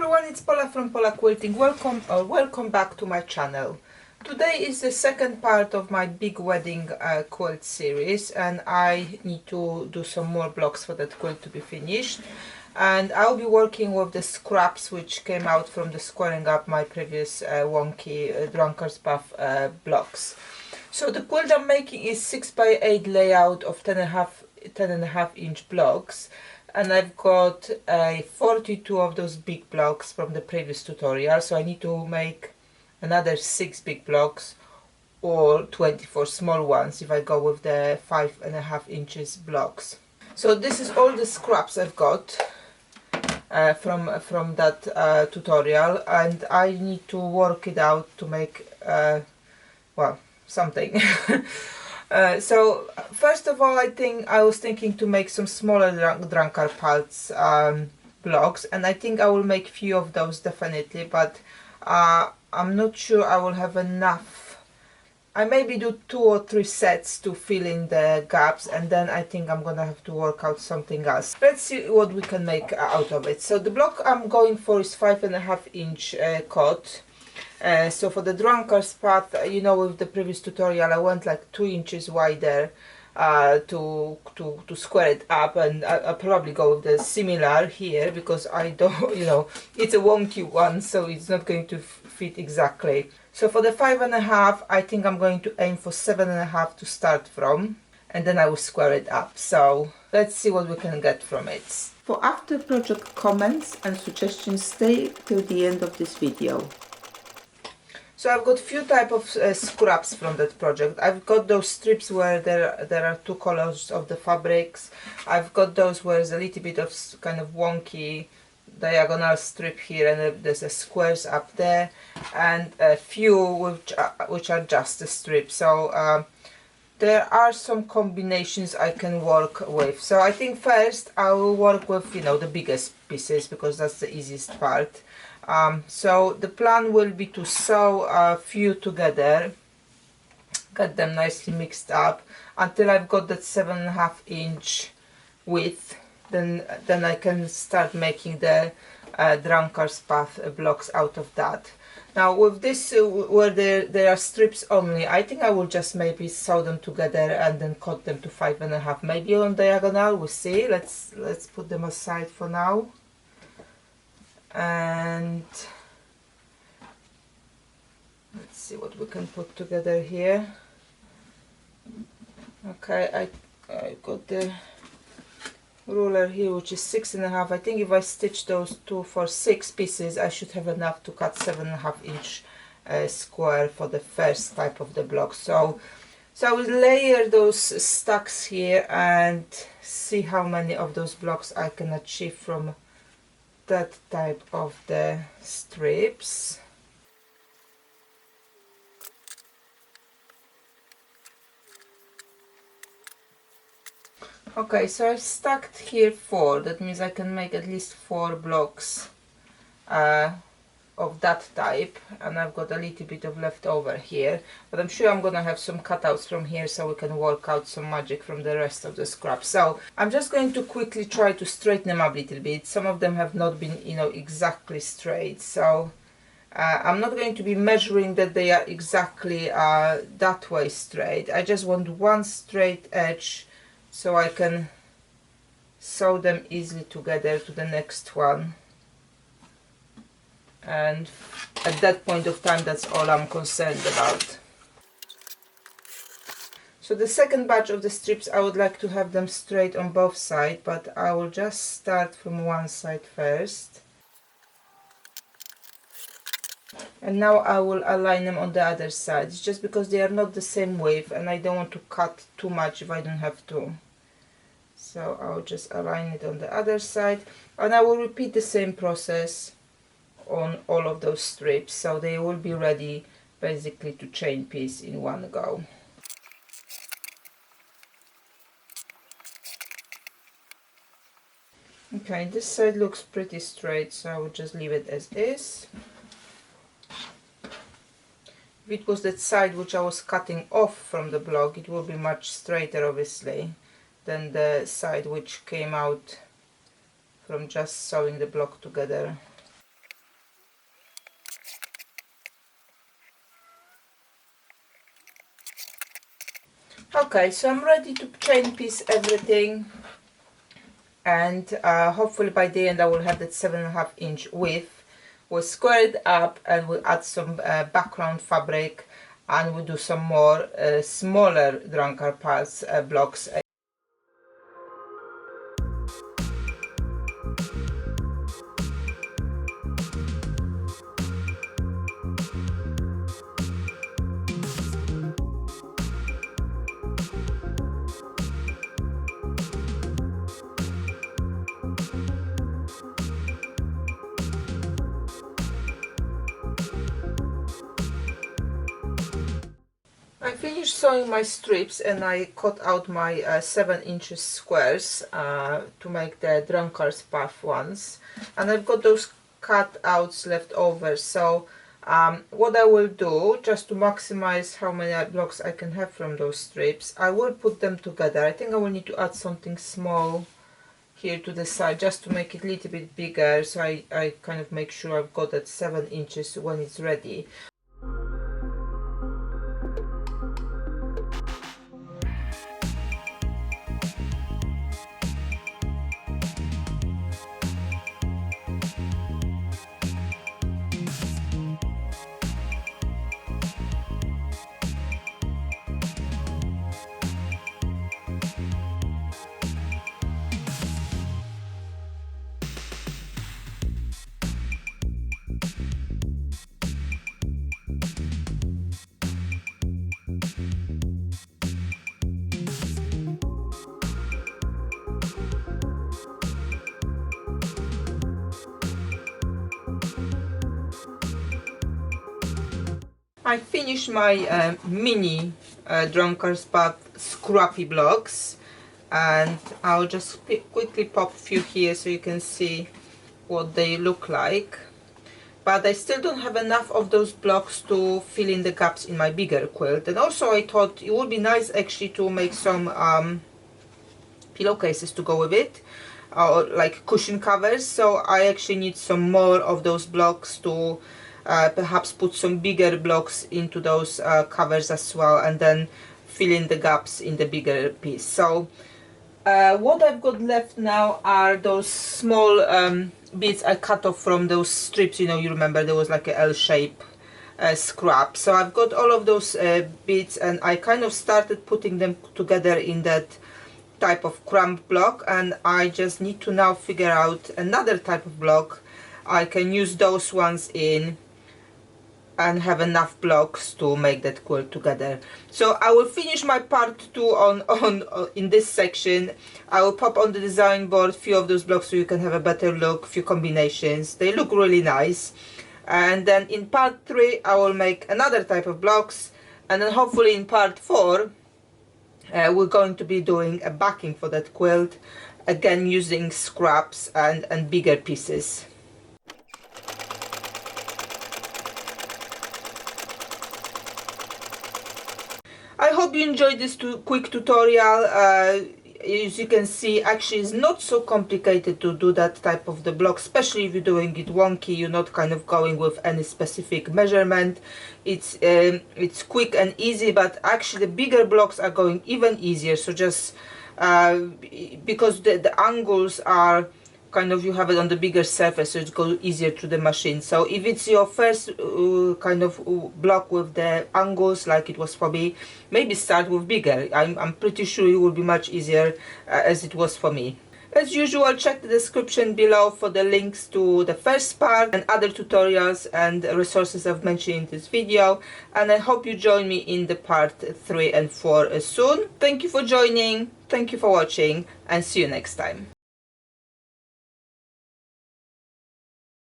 everyone, it's Paula from Paula Quilting. Welcome back to my channel. Today is the second part of my big wedding quilt series, and I need to do some more blocks for that quilt to be finished. And I'll be working with the scraps which came out from the squaring up my previous Wonky Drunkards Path blocks. So the quilt I'm making is 6x8 layout of 10.5 inch blocks. And I've got 42 of those big blocks from the previous tutorial, so I need to make another 6 big blocks or 24 small ones if I go with the 5.5 inches blocks. So this is all the scraps I've got from that tutorial, and I need to work it out to make well, something. So first of all, I was thinking to make some smaller Drunkards Path blocks, and I think I will make few of those definitely, but I'm not sure I will have enough. I maybe do 2 or 3 sets to fill in the gaps, and then I think I'm gonna have to work out something else. Let's see what we can make out of it. So the block I'm going for is 5.5 inch cut. So for the Drunkards Path, you know, with the previous tutorial I went like 2 inches wider to square it up, and I'll probably go with the similar here because I don't, you know, it's a wonky one, so it's not going to fit exactly. So for the 5.5, I think I'm going to aim for 7.5 to start from, and then I will square it up. So let's see what we can get from it. For after project comments and suggestions, stay till the end of this video. So I've got few type of scraps from that project. I've got those strips where there are 2 colors of the fabrics. I've got those where there's a little bit of kind of wonky diagonal strip here, and there's a squares up there, and a few which are just a strip. So there are some combinations I can work with. So I think first I will work with, you know, the biggest pieces because that's the easiest part. So the plan will be to sew a few together, get them nicely mixed up until I've got that 7.5 inch width. Then I can start making the Drunkards Path blocks out of that. Now with this, where there are strips only, I think I will just maybe sew them together and then cut them to 5.5, maybe on diagonal. We'll see. Let's put them aside for now. And let's see what we can put together here. Okay, I got the ruler here, which is 6.5. I think if I stitch those 2 for 6 pieces, I should have enough to cut 7.5 inch square for the first type of the block. So I will layer those stacks here and see how many of those blocks I can achieve from that type of the strips. Okay, so I've stacked here 4. That means I can make at least 4 blocks of that type, and I've got a little bit of leftover here, but I'm sure I'm gonna have some cutouts from here so we can work out some magic from the rest of the scraps. So I'm just going to quickly try to straighten them up a little bit. Some of them have not been, you know, exactly straight, so I'm not going to be measuring that they are exactly that way straight. I just want one straight edge so I can sew them easily together to the next one. And at that point of time, that's all I'm concerned about. So the second batch of the strips, I would like to have them straight on both sides, but I will just start from one side first. And now I will align them on the other side. It's just because they are not the same width, and I don't want to cut too much if I don't have to. So I'll just align it on the other side, and I will repeat the same process on all of those strips, so they will be ready basically to chain piece in one go. Okay, this side looks pretty straight, so I will just leave it as is. If it was that side which I was cutting off from the block, it will be much straighter obviously than the side which came out from just sewing the block together. Okay, so I'm ready to chain piece everything, and hopefully by the end I will have that 7.5 inch width. We'll square it up and we'll add some background fabric, and we'll do some more smaller Drunkards Path blocks. I finished sewing my strips and I cut out my 7 inches squares to make the Drunkards Path ones, and I've got those cutouts left over. So what I will do, just to maximize how many blocks I can have from those strips, I will put them together. I think I will need to add something small here to the side just to make it a little bit bigger, so I kind of make sure I've got that 7 inches when it's ready. I finished my mini Drunkards Path Scrappy blocks, and I'll just quickly pop a few here so you can see what they look like. But I still don't have enough of those blocks to fill in the gaps in my bigger quilt. And also I thought it would be nice actually to make some pillowcases to go with it, or like cushion covers. So I actually need some more of those blocks to perhaps put some bigger blocks into those covers as well, and then fill in the gaps in the bigger piece. So what I've got left now are those small bits I cut off from those strips. You know, you remember there was like a L-shape scrap. So I've got all of those bits, and I kind of started putting them together in that type of crumb block, and I just need to now figure out another type of block I can use those ones in and have enough blocks to make that quilt together. So I will finish my part 2 on in this section. I will pop on the design board a few of those blocks so you can have a better look, few combinations. They look really nice. And then in part 3 I will make another type of blocks, and then hopefully in part 4 we're going to be doing a backing for that quilt, again using scraps and bigger pieces. I hope you enjoyed this quick tutorial. As you can see, actually it's not so complicated to do that type of the block, especially if you're doing it wonky. You're not kind of going with any specific measurement. It's quick and easy, but actually the bigger blocks are going even easier. So just because the angles are kind of, you have it on the bigger surface, so it goes easier through the machine. So if it's your first kind of block with the angles like it was for me, maybe start with bigger. I'm pretty sure it will be much easier as it was for me. As usual, check the description below for the links to the first part and other tutorials and resources I've mentioned in this video, and I hope you join me in the part 3 and 4 soon. Thank you for joining, thank you for watching, and see you next time.